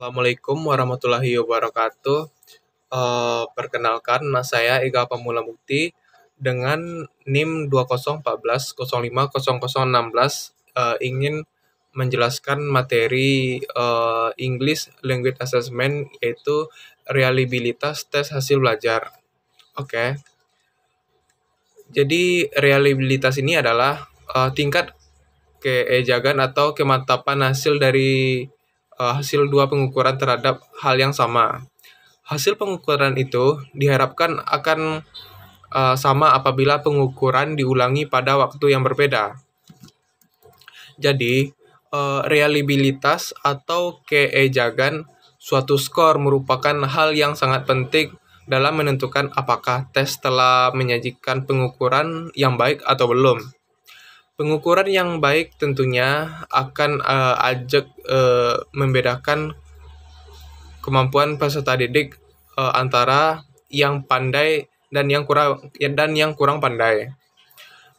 Assalamualaikum warahmatullahi wabarakatuh. Perkenalkan, nama saya Ega Pamula Mukti dengan NIM 2014050016 ingin menjelaskan materi English Language Assessment yaitu reliabilitas tes hasil belajar. Oke. Jadi reliabilitas ini adalah tingkat keejagan atau kemantapan hasil dari hasil dua pengukuran terhadap hal yang sama. Hasil pengukuran itu diharapkan akan sama apabila pengukuran diulangi pada waktu yang berbeda. Jadi, reliabilitas atau keejagan suatu skor merupakan hal yang sangat penting dalam menentukan apakah tes telah menyajikan pengukuran yang baik atau belum. Pengukuran yang baik tentunya akan membedakan kemampuan peserta didik antara yang pandai dan yang kurang pandai.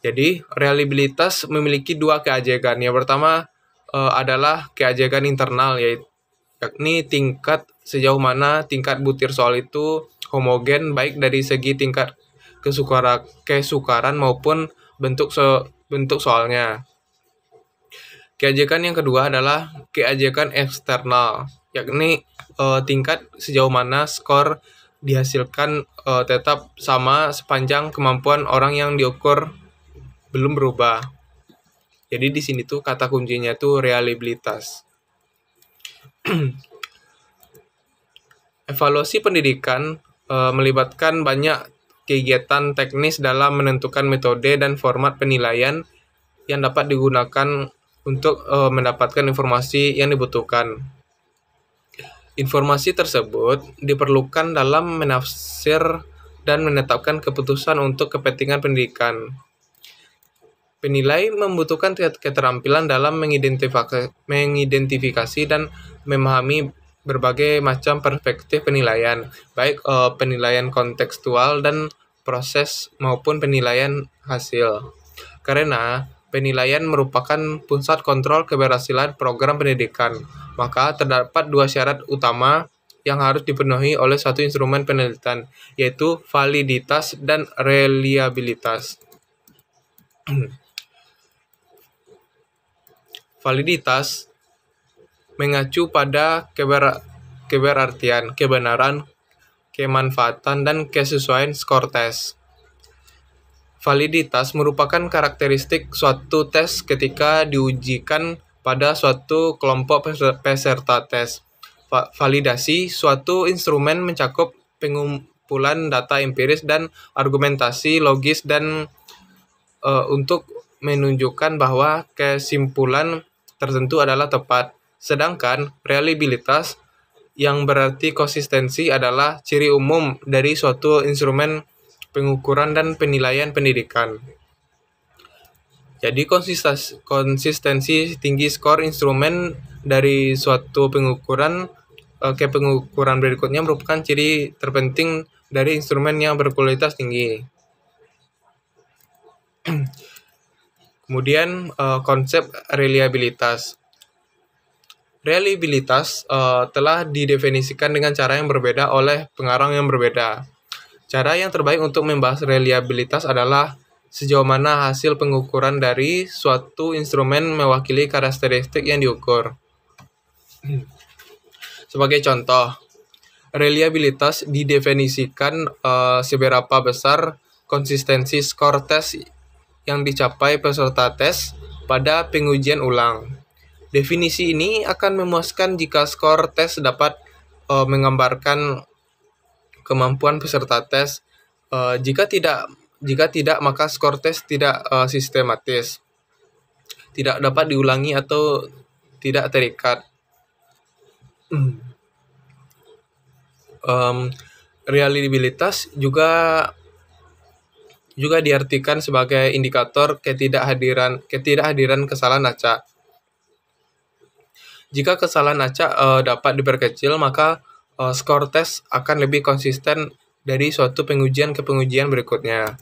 Jadi, reliabilitas memiliki dua keajegan. Yang pertama adalah keajegan internal, yakni tingkat sejauh mana tingkat butir soal itu homogen baik dari segi tingkat kesukaran maupun bentuk soalnya. Keajegan yang kedua adalah keajegan eksternal, yakni tingkat sejauh mana skor dihasilkan tetap sama sepanjang kemampuan orang yang diukur belum berubah. Jadi di sini tuh kata kuncinya tuh reliabilitas. Evaluasi pendidikan melibatkan banyak kegiatan teknis dalam menentukan metode dan format penilaian yang dapat digunakan untuk mendapatkan informasi yang dibutuhkan. Informasi tersebut diperlukan dalam menafsir dan menetapkan keputusan untuk kepentingan pendidikan. Penilai membutuhkan keterampilan dalam mengidentifikasi dan memahami berbagai macam perspektif penilaian, baik penilaian kontekstual dan proses maupun penilaian hasil. Karena penilaian merupakan pusat kontrol keberhasilan program pendidikan, maka terdapat dua syarat utama yang harus dipenuhi oleh suatu instrumen penelitian, yaitu validitas dan reliabilitas. Validitas mengacu pada keberartian, kebenaran, kemanfaatan, dan kesesuaian skor tes. Validitas merupakan karakteristik suatu tes ketika diujikan pada suatu kelompok peserta tes. Validasi suatu instrumen mencakup pengumpulan data empiris dan argumentasi logis dan untuk menunjukkan bahwa kesimpulan tertentu adalah tepat. Sedangkan reliabilitas yang berarti konsistensi adalah ciri umum dari suatu instrumen pengukuran dan penilaian pendidikan. Jadi konsistensi tinggi skor instrumen dari suatu pengukuran ke pengukuran berikutnya merupakan ciri terpenting dari instrumen yang berkualitas tinggi. Kemudian konsep reliabilitas. Reliabilitas telah didefinisikan dengan cara yang berbeda oleh pengarang yang berbeda. Cara yang terbaik untuk membahas reliabilitas adalah sejauh mana hasil pengukuran dari suatu instrumen mewakili karakteristik yang diukur. Sebagai contoh, reliabilitas didefinisikan seberapa besar konsistensi skor tes yang dicapai peserta tes pada pengujian ulang. Definisi ini akan memuaskan jika skor tes dapat menggambarkan kemampuan peserta tes. Jika tidak, maka skor tes tidak sistematis, tidak dapat diulangi atau tidak terikat. Reliabilitas juga diartikan sebagai indikator ketidakhadiran kesalahan acak. Jika kesalahan acak dapat diperkecil, maka skor tes akan lebih konsisten dari suatu pengujian ke pengujian berikutnya.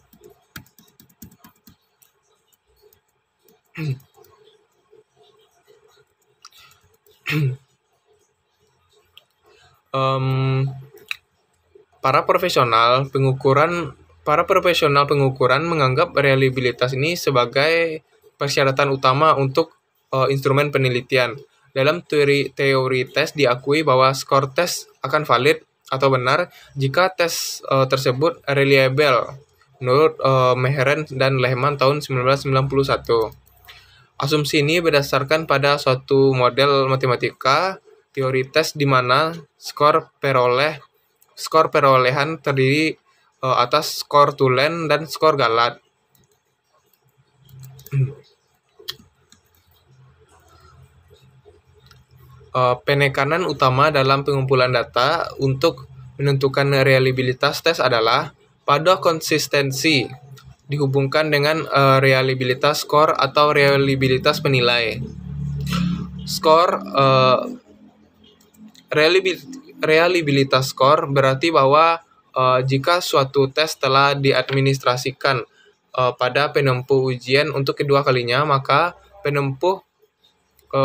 Em, para profesional pengukuran menganggap reliabilitas ini sebagai persyaratan utama untuk instrumen penelitian. Dalam teori tes diakui bahwa skor tes akan valid atau benar jika tes tersebut reliable menurut Mehren dan Lehman tahun 1991. Asumsi ini berdasarkan pada suatu model matematika teori tes di mana skor perolehan terdiri atas skor Tholen dan skor Galat. Penekanan utama dalam pengumpulan data untuk menentukan reliabilitas tes adalah pada konsistensi dihubungkan dengan reliabilitas skor atau reliabilitas penilai. Skor reliabilitas skor berarti bahwa jika suatu tes telah diadministrasikan pada penempuh ujian untuk kedua kalinya, maka penempuh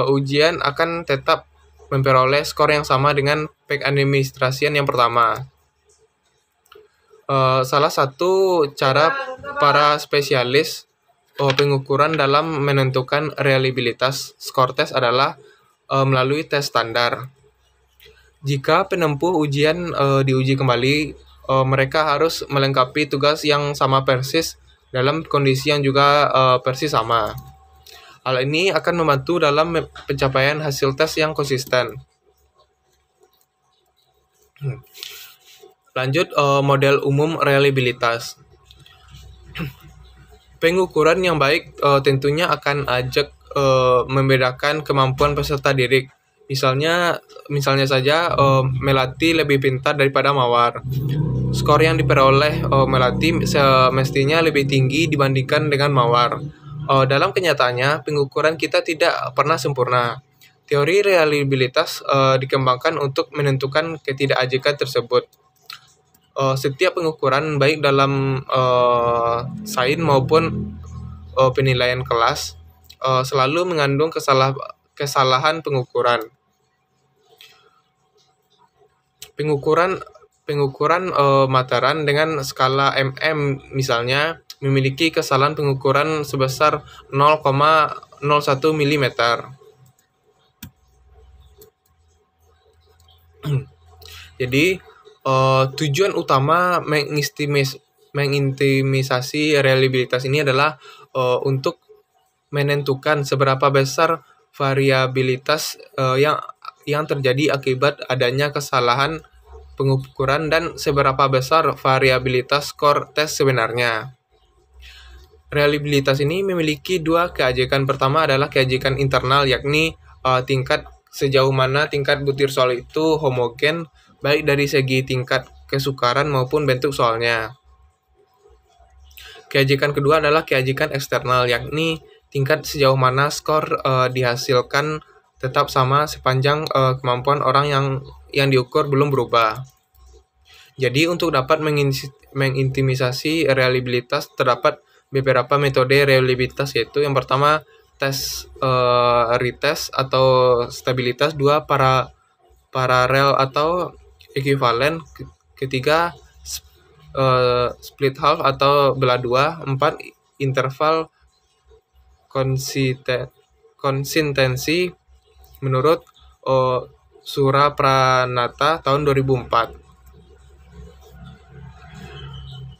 ujian akan tetap memperoleh skor yang sama dengan pengadministrasian yang pertama. Salah satu cara para spesialis pengukuran dalam menentukan reliabilitas skor tes adalah melalui tes standar. Jika penempuh ujian diuji kembali, mereka harus melengkapi tugas yang sama persis dalam kondisi yang juga persis sama. Hal ini akan membantu dalam pencapaian hasil tes yang konsisten. Lanjut, model umum reliabilitas. Pengukuran yang baik tentunya akan ajak membedakan kemampuan peserta didik. Misalnya saja Melati lebih pintar daripada Mawar. Skor yang diperoleh Melati semestinya lebih tinggi dibandingkan dengan Mawar. Dalam kenyataannya, pengukuran kita tidak pernah sempurna. Teori reliabilitas dikembangkan untuk menentukan ketidakajikan tersebut. Setiap pengukuran baik dalam sains maupun penilaian kelas selalu mengandung kesalahan pengukuran. Pengukuran materan dengan skala mm misalnya memiliki kesalahan pengukuran sebesar 0,01 mm. Jadi tujuan utama mengintimisasi reliabilitas ini adalah untuk menentukan seberapa besar variabilitas yang terjadi akibat adanya kesalahan pengukuran dan seberapa besar variabilitas skor tes sebenarnya. Reliabilitas ini memiliki dua keajikan. Pertama adalah keajikan internal, yakni tingkat sejauh mana tingkat butir soal itu homogen, baik dari segi tingkat kesukaran maupun bentuk soalnya. Keajikan kedua adalah keajikan eksternal, yakni tingkat sejauh mana skor dihasilkan tetap sama sepanjang kemampuan orang yang diukur belum berubah. Jadi untuk dapat mengintimisasi reliabilitas terdapat beberapa metode reliabilitas, yaitu yang pertama tes retest atau stabilitas, dua paralel atau ekuivalen, ketiga split half atau belah dua, empat interval konsistensi menurut Surapranata tahun 2004.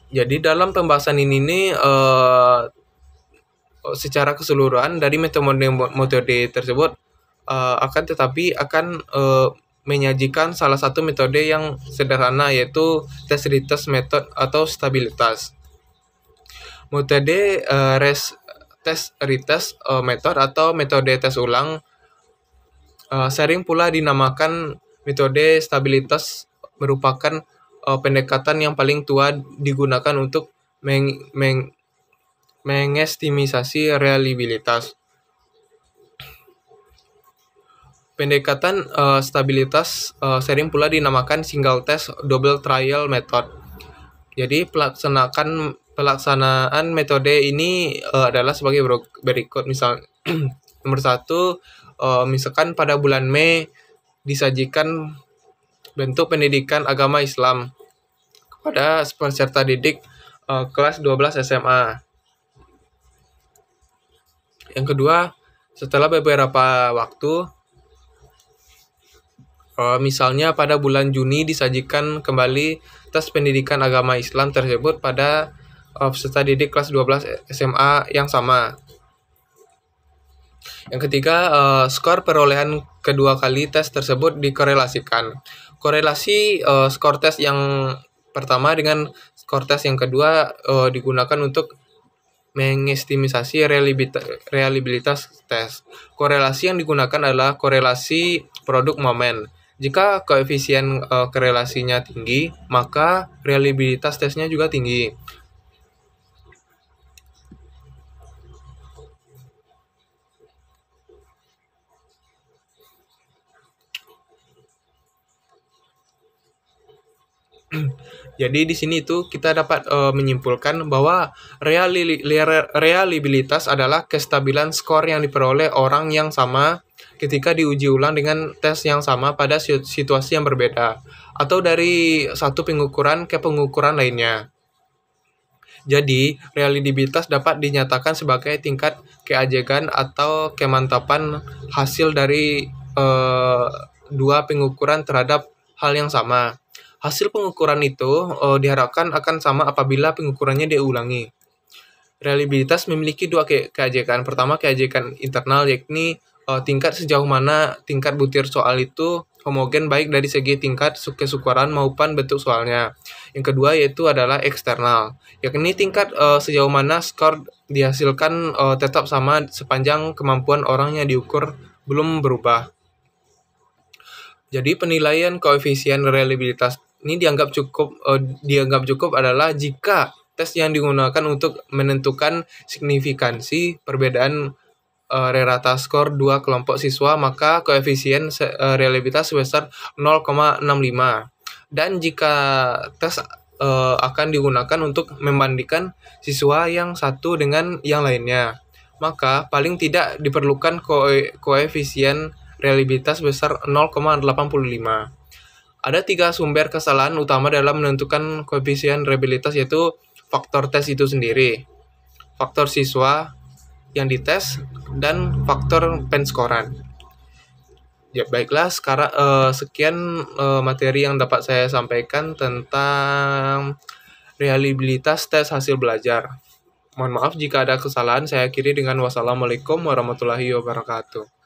Jadi dalam pembahasan ini secara keseluruhan dari metode tersebut akan menyajikan salah satu metode yang sederhana, yaitu tes retest method atau stabilitas. Metode tes retest method atau metode tes ulang sering pula dinamakan metode stabilitas, merupakan pendekatan yang paling tua digunakan untuk mengestimasi reliabilitas. Pendekatan stabilitas sering pula dinamakan single test double trial method. Jadi pelaksanaan metode ini adalah sebagai berikut. Misal nomor 1, misalkan pada bulan Mei disajikan bentuk pendidikan agama Islam kepada peserta didik kelas 12 SMA. Yang kedua, setelah beberapa waktu, misalnya pada bulan Juni disajikan kembali tes pendidikan agama Islam tersebut pada peserta didik kelas 12 SMA yang sama. Yang ketiga, skor perolehan kedua kali tes tersebut dikorelasikan. Korelasi skor tes yang pertama dengan skor tes yang kedua digunakan untuk mengestimasi reliabilitas tes. Korelasi yang digunakan adalah korelasi produk momen. Jika koefisien korelasinya tinggi, maka reliabilitas tesnya juga tinggi. Jadi di sini itu kita dapat menyimpulkan bahwa reliabilitas adalah kestabilan skor yang diperoleh orang yang sama ketika diuji ulang dengan tes yang sama pada situasi yang berbeda, atau dari satu pengukuran ke pengukuran lainnya. Jadi, reliabilitas dapat dinyatakan sebagai tingkat keajegan atau kemantapan hasil dari dua pengukuran terhadap hal yang sama. Hasil pengukuran itu diharapkan akan sama apabila pengukurannya diulangi. Reliabilitas memiliki dua keajegan. Pertama, keajegan internal, yakni tingkat sejauh mana tingkat butir soal itu homogen baik dari segi tingkat kesukaran maupun bentuk soalnya. Yang kedua yaitu adalah eksternal, yakni tingkat sejauh mana skor dihasilkan tetap sama sepanjang kemampuan orang yang diukur belum berubah. Jadi penilaian koefisien reliabilitas ini dianggap cukup adalah jika tes yang digunakan untuk menentukan signifikansi perbedaan rata skor dua kelompok siswa, maka koefisien reliabilitas sebesar 0,65. Dan jika tes akan digunakan untuk membandingkan siswa yang satu dengan yang lainnya, maka paling tidak diperlukan koefisien reliabilitas sebesar 0,85. Ada 3 sumber kesalahan utama dalam menentukan koefisien reliabilitas, yaitu faktor tes itu sendiri, faktor siswa yang dites, dan faktor penskoran. Ya baiklah, sekarang sekian materi yang dapat saya sampaikan tentang reliabilitas tes hasil belajar. Mohon maaf jika ada kesalahan. Saya akhiri dengan wassalamualaikum warahmatullahi wabarakatuh.